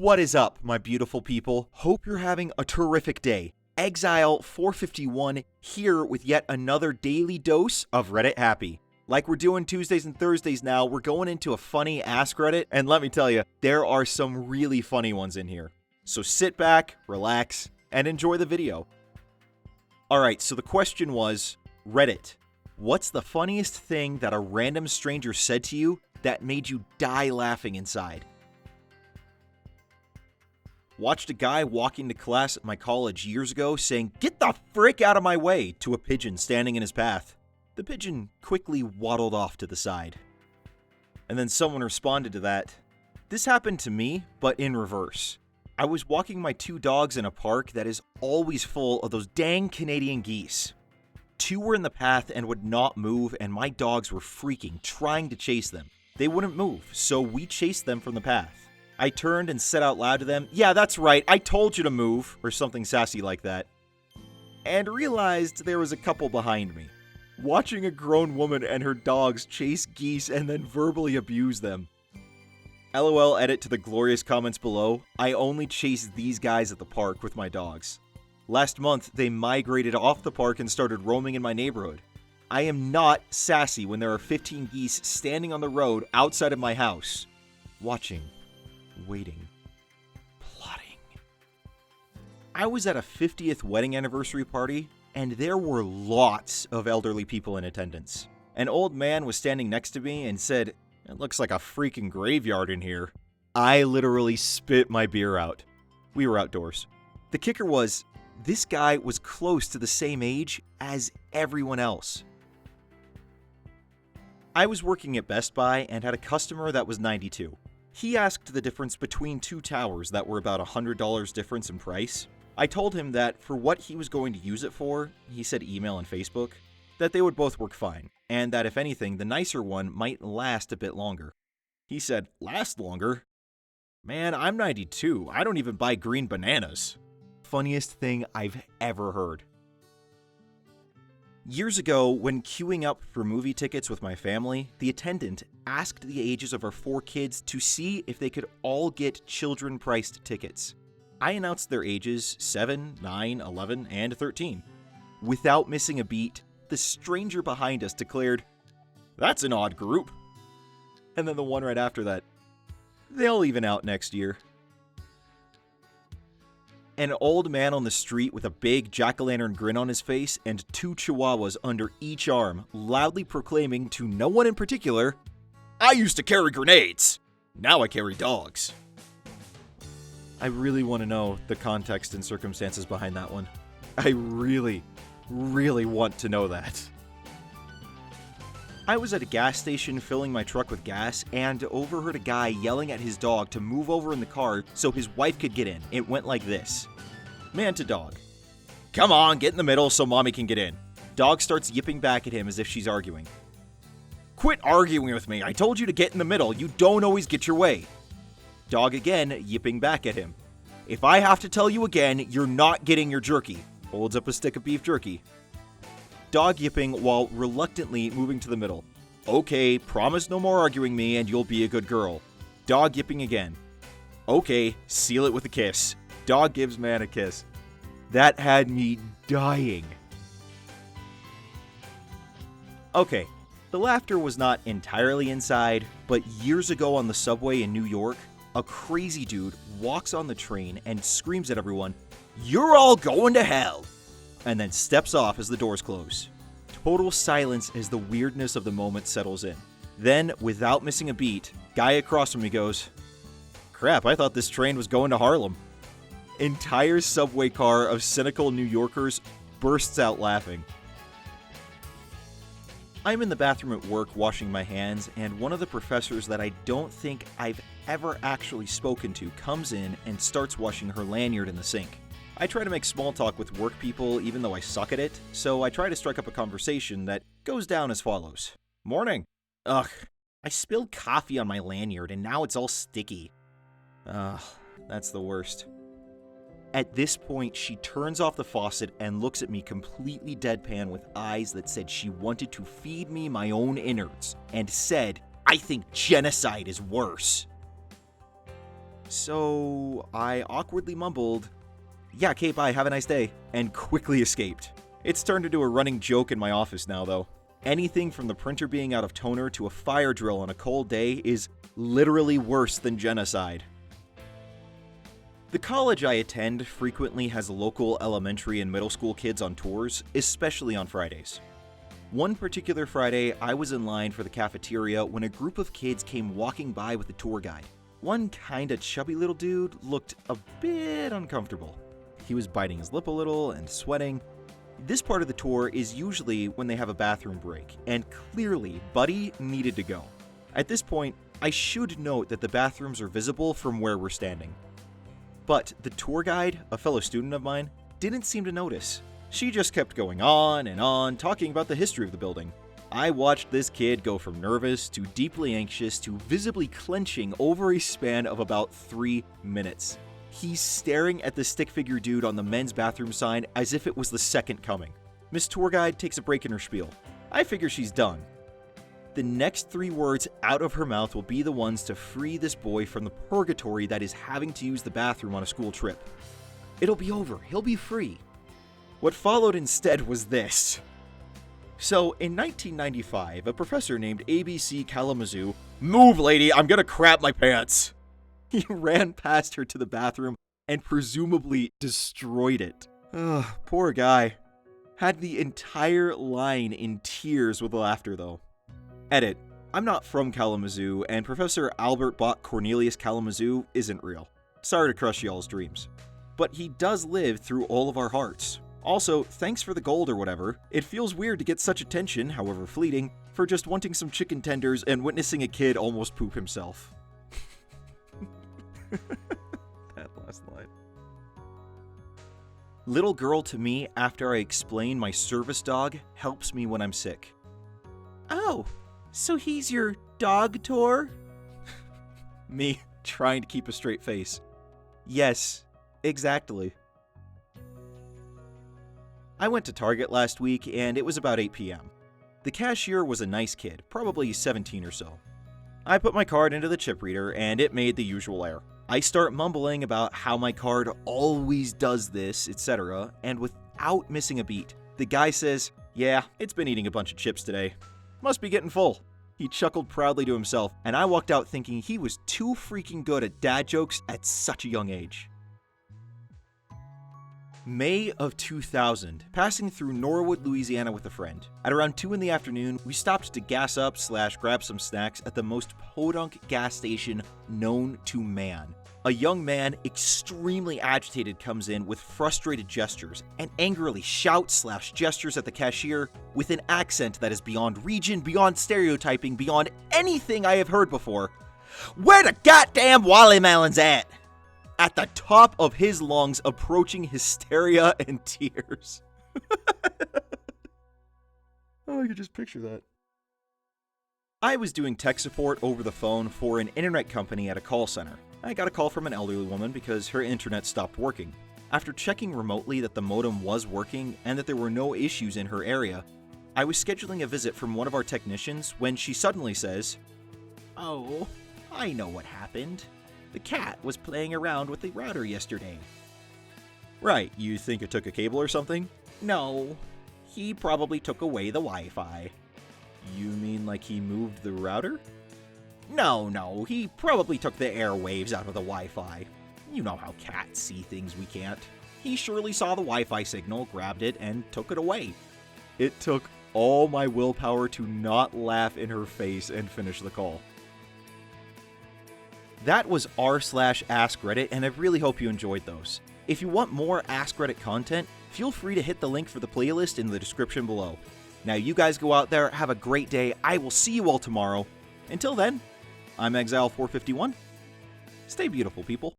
What is up, my beautiful people? Hope you're having a terrific day. Exile 451 here with yet another daily dose of Reddit Happy. Like we're doing Tuesdays and Thursdays now, we're going into a funny AskReddit, and let me tell you, there are some really funny ones in here. So sit back, relax, and enjoy the video. Alright, so the question was, Reddit, what's the funniest thing that a random stranger said to you that made you die laughing inside? Watched a guy walking to class at my college years ago saying, "Get the frick out of my way," to a pigeon standing in his path. The pigeon quickly waddled off to the side. And then someone responded to that. This happened to me, but in reverse. I was walking my two dogs in a park that is always full of those dang Canadian geese. Two were in the path and would not move, and my dogs were freaking, trying to chase them. They wouldn't move, so we chased them from the path. I turned and said out loud to them, "Yeah, that's right, I told you to move," or something sassy like that. And realized there was a couple behind me, watching a grown woman and her dogs chase geese and then verbally abuse them. LOL edit to the glorious comments below, I only chase these guys at the park with my dogs. Last month, they migrated off the park and started roaming in my neighborhood. I am not sassy when there are 15 geese standing on the road outside of my house, watching. Waiting. Plotting. I was at a 50th wedding anniversary party, and there were lots of elderly people in attendance. An old man was standing next to me and said, "It looks like a freaking graveyard in here." I literally spit my beer out. We were outdoors. The kicker was, this guy was close to the same age as everyone else. I was working at Best Buy and had a customer that was 92. He asked the difference between two towers that were about $100 difference in price. I told him that for what he was going to use it for, he said email and Facebook, that they would both work fine, and that if anything, the nicer one might last a bit longer. He said, "Last longer? Man, I'm 92. I don't even buy green bananas." Funniest thing I've ever heard. Years ago, when queuing up for movie tickets with my family, the attendant asked the ages of our 4 kids to see if they could all get children-priced tickets. I announced their ages 7, 9, 11, and 13. Without missing a beat, the stranger behind us declared, "That's an odd group." And then the one right after that, "They'll even out next year." An old man on the street with a big jack-o'-lantern grin on his face and 2 chihuahuas under each arm, loudly proclaiming to no one in particular, "I used to carry grenades. Now I carry dogs." I really want to know the context and circumstances behind that one. I really want to know that. I was at a gas station filling my truck with gas and overheard a guy yelling at his dog to move over in the car so his wife could get in. It went like this. Man to dog. "Come on, get in the middle so mommy can get in." Dog starts yipping back at him as if she's arguing. "Quit arguing with me. I told you to get in the middle. You don't always get your way." Dog again yipping back at him. "If I have to tell you again, you're not getting your jerky." Holds up a stick of beef jerky. Dog yipping while reluctantly moving to the middle. "Okay, promise no more arguing me and you'll be a good girl." Dog yipping again. "Okay, seal it with a kiss." Dog gives man a kiss. That had me dying. Okay, the laughter was not entirely inside, but years ago on the subway in New York, a crazy dude walks on the train and screams at everyone, "You're all going to hell!" and then steps off as the doors close. Total silence as the weirdness of the moment settles in. Then, without missing a beat, guy across from me goes, "Crap, I thought this train was going to Harlem." Entire subway car of cynical New Yorkers bursts out laughing. I'm in the bathroom at work washing my hands, and one of the professors that I don't think I've ever actually spoken to comes in and starts washing her lanyard in the sink. I try to make small talk with work people even though I suck at it, so I try to strike up a conversation that goes down as follows. "Morning. Ugh, I spilled coffee on my lanyard and now it's all sticky." Ugh, that's the worst. At this point, she turns off the faucet and looks at me completely deadpan with eyes that said she wanted to feed me my own innards, and said, "I think genocide is worse." So I awkwardly mumbled, "Yeah, okay, bye, have a nice day," and quickly escaped. It's turned into a running joke in my office now, though. Anything from the printer being out of toner to a fire drill on a cold day is literally worse than genocide. The college I attend frequently has local elementary and middle school kids on tours, especially on Fridays. One particular Friday, I was in line for the cafeteria when a group of kids came walking by with a tour guide. One kinda chubby little dude looked a bit uncomfortable. He was biting his lip a little and sweating. This part of the tour is usually when they have a bathroom break, and clearly Buddy needed to go. At this point, I should note that the bathrooms are visible from where we're standing. But the tour guide, a fellow student of mine, didn't seem to notice. She just kept going on and on, talking about the history of the building. I watched this kid go from nervous to deeply anxious to visibly clenching over a span of about 3 minutes. He's staring at the stick figure dude on the men's bathroom sign as if it was the second coming. Miss Tour Guide takes a break in her spiel. I figure she's done. The next 3 words out of her mouth will be the ones to free this boy from the purgatory that is having to use the bathroom on a school trip. It'll be over. He'll be free. What followed instead was this. So, in 1995, a professor named ABC Kalamazoo, "Move, lady, I'm gonna crap my pants." He ran past her to the bathroom and presumably destroyed it. Ugh, poor guy. Had the entire line in tears with laughter, though. Edit. I'm not from Kalamazoo, and Professor Albert Bach Cornelius Kalamazoo isn't real. Sorry to crush y'all's dreams. But he does live through all of our hearts. Also, thanks for the gold or whatever. It feels weird to get such attention, however fleeting, for just wanting some chicken tenders and witnessing a kid almost poop himself. That last line. Little girl to me after I explain my service dog helps me when I'm sick. Oh, so he's your dog tour? Me trying to keep a straight face. Yes, exactly. I went to Target last week and it was about 8 p.m. The cashier was a nice kid, probably 17 or so. I put my card into the chip reader and it made the usual error. I start mumbling about how my card always does this, etc., and without missing a beat, the guy says, "Yeah, it's been eating a bunch of chips today. Must be getting full." He chuckled proudly to himself, and I walked out thinking he was too freaking good at dad jokes at such a young age. May of 2000, passing through Norwood, Louisiana with a friend. At around 2 in the afternoon, we stopped to gas up / grab some snacks at the most podunk gas station known to man. A young man, extremely agitated, comes in with frustrated gestures and angrily shouts / gestures at the cashier with an accent that is beyond region, beyond stereotyping, beyond anything I have heard before. "Where the goddamn Wally Melons at?" At the top of his lungs, approaching hysteria and tears. Oh, I could just picture that. I was doing tech support over the phone for an internet company at a call center. I got a call from an elderly woman because her internet stopped working. After checking remotely that the modem was working and that there were no issues in her area, I was scheduling a visit from one of our technicians when she suddenly says, "Oh, I know what happened. The cat was playing around with the router yesterday." Right, you think it took a cable or something? No, he probably took away the Wi-Fi. You mean like he moved the router? No, he probably took the airwaves out of the Wi-Fi. You know how cats see things we can't. He surely saw the Wi-Fi signal, grabbed it, and took it away. It took all my willpower to not laugh in her face and finish the call. That was r/AskReddit, and I really hope you enjoyed those. If you want more AskReddit content, feel free to hit the link for the playlist in the description below. Now you guys go out there, have a great day. I will see you all tomorrow. Until then, I'm Exile451. Stay beautiful, people.